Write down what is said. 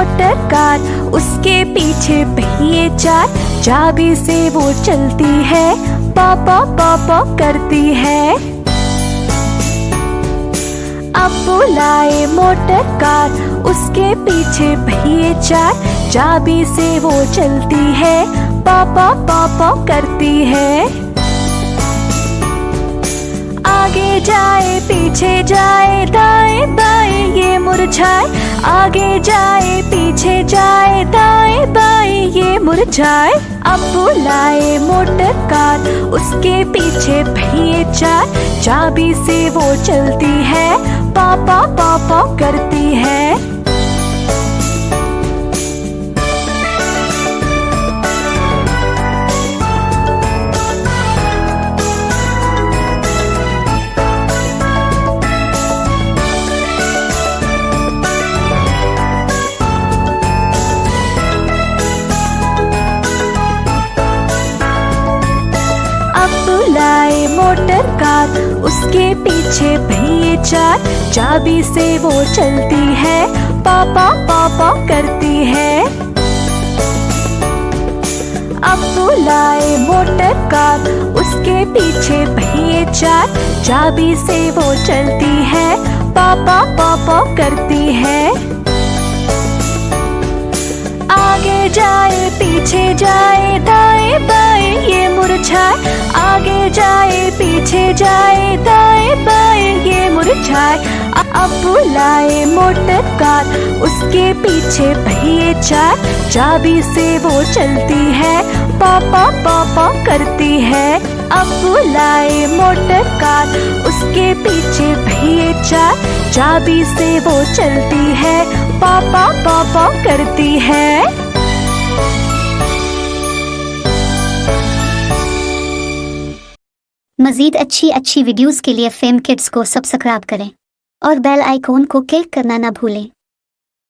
Motor car, उसके पीछे पहिए चार, चाबी से वो चलती है, पॉ पॉ पॉ पॉ करती है। अब्बू लाए मोटर कार, उसके पीछे पहिए चार, चाबी से वो चलती है, पॉ पॉ पॉ पॉ करती है। आगे जाए पीछे जाए, दाएं बाएं ये मुरझाए, आगे जाए पीछे जाए, दाएं बाएं ये मुरझाए। अब्बू लाए मोटर कार, उसके पीछे पहिए चार, चाबी से वो चलती है, पॉ पॉ पॉ पॉ करती है। लाए मोटर कार, उसके पीछे पहिए चार, चाबी से वो चलती है, पॉ पॉ पॉ पॉ करती है। अब्बू लाए मोटर कार, उसके पीछे पहिए चार, चाबी से वो चलती है, पॉ पॉ पॉ पॉ करती है। आगे जाए पीछे जाए, दाएं बाएं ये मुरझाए, आगे जाए पीछे जाए, दाएं बाएं ये मुरझाए। अब्बू लाए मोटर कार, उसके पीछे पहिए चार, चाबी से वो चलती है, पॉ पॉ पॉ पॉ करती है। अब्बू लाए मोटर कार, उसके पीछे पहिए चार, चाबी से वो चलती है, पॉ पॉ पॉ पॉ करती है। मज़ीद अच्छी वीडियोस के लिए फेम किड्स को सब्सक्राइब करें और बेल आइकॉन को क्लिक करना ना भूलें।